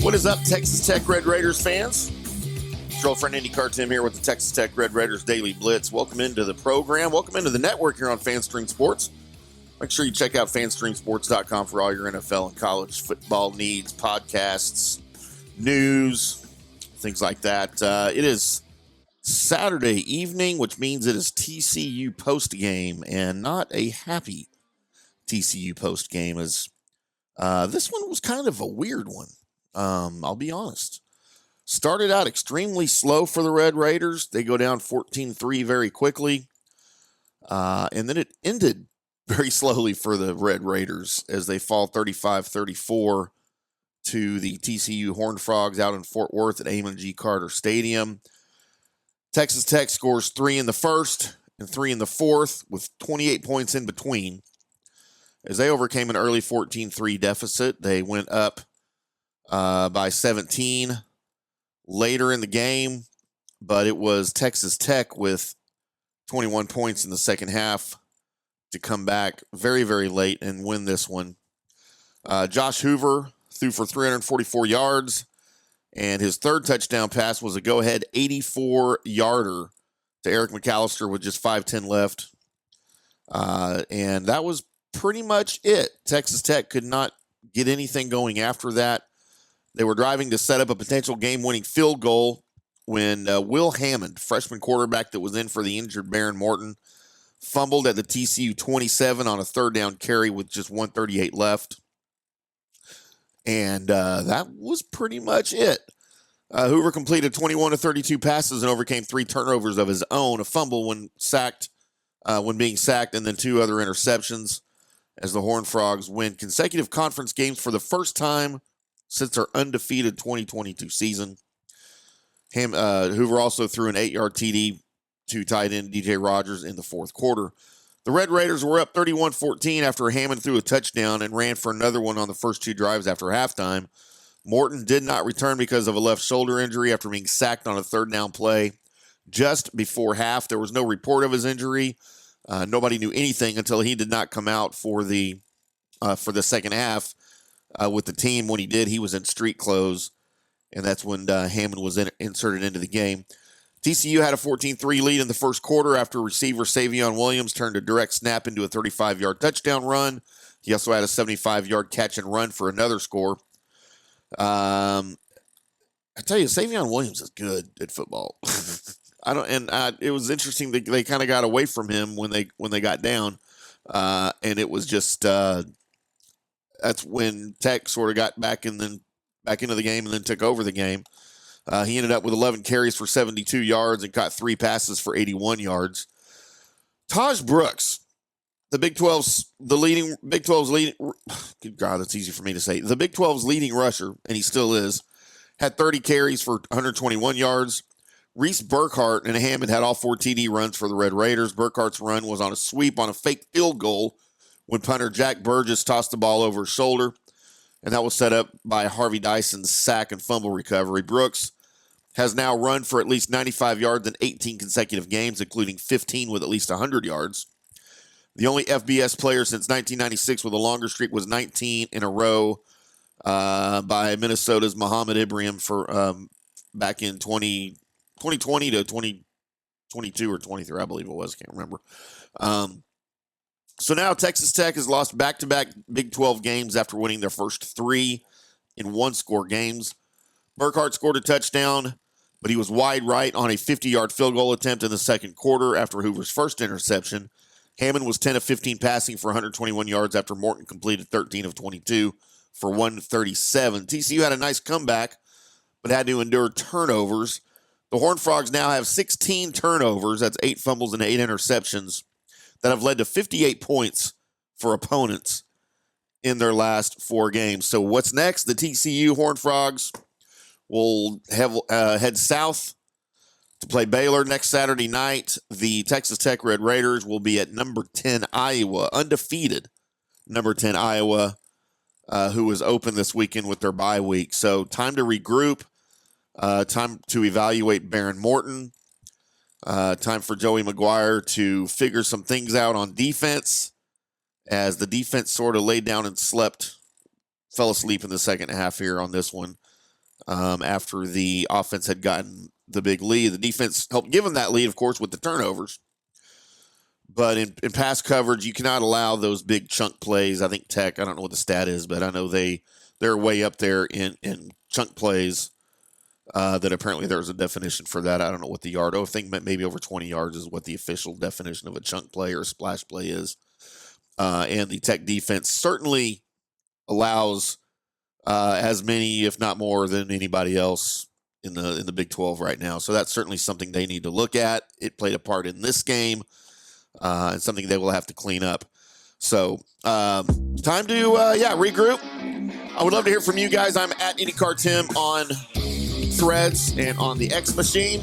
What is up, Texas Tech Red Raiders fans? It's your old friend Timm here with the Texas Tech Red Raiders Daily Blitz. Welcome into the program. Welcome into the network here on FanStream Sports. Make sure you check out FanStreamSports.com for all your NFL and college football needs, podcasts, news, things like that. It is Saturday evening, which means it is TCU postgame, and not a happy TCU postgame, as this one was kind of a weird one. I'll be honest. Started out extremely slow for the Red Raiders. They go down 14-3 very quickly. And then it ended very slowly for the Red Raiders as they fall 35-34 to the TCU Horned Frogs out in Fort Worth at Amon G. Carter Stadium. Texas Tech scores 3 in the first and 3 in the fourth with 28 points in between. As they overcame an early 14-3 deficit, they went up by 17 later in the game, but it was Texas Tech with 21 points in the second half to come back very, very late and win this one. Josh Hoover threw for 344 yards, and his third touchdown pass was a go-ahead 84-yarder to Eric McAllister with just 5:10 left. And that was pretty much it. Texas Tech could not get anything going after that. They were driving to set up a potential game-winning field goal when Will Hammond, freshman quarterback that was in for the injured Baron Morton, fumbled at the TCU 27 on a third down carry with just 1:38 left. And that was pretty much it. Hoover completed 21 of 32 passes and overcame 3 turnovers of his own, a fumble when being sacked, and then 2 other interceptions as the Horned Frogs win consecutive conference games for the first time since their undefeated 2022 season. Hoover also threw an 8-yard TD to tight end DJ Rogers in the fourth quarter. The Red Raiders were up 31-14 after Hammond threw a touchdown and ran for another one on the first 2 drives after halftime. Morton did not return because of a left shoulder injury after being sacked on a third down play just before half. There was no report of his injury. Nobody knew anything until he did not come out for the second half with the team. When he did, he was in street clothes, and that's when Hammond was inserted into the game. TCU had a 14-3 lead in the first quarter after receiver Savion Williams turned a direct snap into a 35-yard touchdown run. He also had a 75-yard catch and run for another score. I tell you, Savion Williams is good at football. It was interesting that they kind of got away from him when they got down, and it was just that's when Tech sort of got back into the game and then took over the game. He ended up with 11 carries for 72 yards and caught 3 passes for 81 yards. Taj Brooks, the Big 12's leading, good God, that's easy for me to say. The Big 12's leading rusher, and he still is, had 30 carries for 121 yards. Reese Burkhart and Hammond had all 4 TD runs for the Red Raiders. Burkhart's run was on a sweep on a fake field goal when punter Jack Burgess tossed the ball over his shoulder, and that was set up by Harvey Dyson's sack and fumble recovery. Brooks has now run for at least 95 yards in 18 consecutive games, including 15 with at least 100 yards. The only FBS player since 1996 with a longer streak was 19 in a row by Minnesota's Muhammad Ibrahim for back in 2020 to 2022 or 23, I believe it was. I can't remember. So now Texas Tech has lost back-to-back Big 12 games after winning their first 3 in one-score games. Burkhart scored a touchdown, but he was wide right on a 50-yard field goal attempt in the second quarter after Hoover's first interception. Hammond was 10 of 15 passing for 121 yards after Morton completed 13 of 22 for 137. TCU had a nice comeback, but had to endure turnovers. The Horned Frogs now have 16 turnovers. That's 8 fumbles and 8 interceptions that have led to 58 points for opponents in their last 4 games. So what's next? The TCU Horned Frogs will head south to play Baylor next Saturday night. The Texas Tech Red Raiders will be at number 10 Iowa, undefeated number 10 Iowa, who is open this weekend with their bye week. So time to regroup, time to evaluate Baron Morton, time for Joey McGuire to figure some things out on defense, as the defense sort of laid down and fell asleep in the second half here on this one. After the offense had gotten the big lead, the defense helped give them that lead, of course, with the turnovers. But in pass coverage, you cannot allow those big chunk plays. I think Tech, I don't know what the stat is, but I know they're way up there in chunk plays. That apparently there's a definition for that. I don't know what the yard. I think maybe over 20 yards is what the official definition of a chunk play or a splash play is. And the Tech defense certainly allows as many, if not more, than anybody else in the Big 12 right now. So that's certainly something they need to look at. It played a part in this game, and something they will have to clean up. So time to regroup. I would love to hear from you guys. I'm at IndyCar Timm on Threads and on the X machine.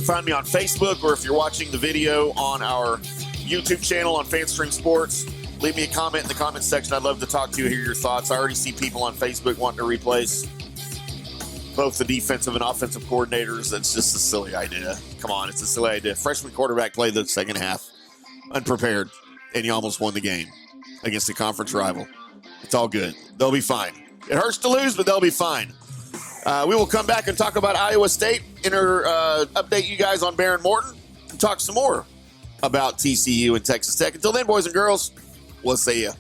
Find me on Facebook, or if you're watching the video on our YouTube channel on FanStream Sports, leave me a comment in the comment section. I'd love to talk to you, hear your thoughts. I already see people on Facebook wanting to replace both the defensive and offensive coordinators. That's just a silly idea. Come on, it's a silly idea. Freshman quarterback played the second half unprepared, and you almost won the game against a conference rival. It's all good. They'll be fine. It hurts to lose, but they'll be fine. We will come back and talk about Iowa State, update you guys on Baron Morton, and talk some more about TCU and Texas Tech. Until then, boys and girls, we'll see you.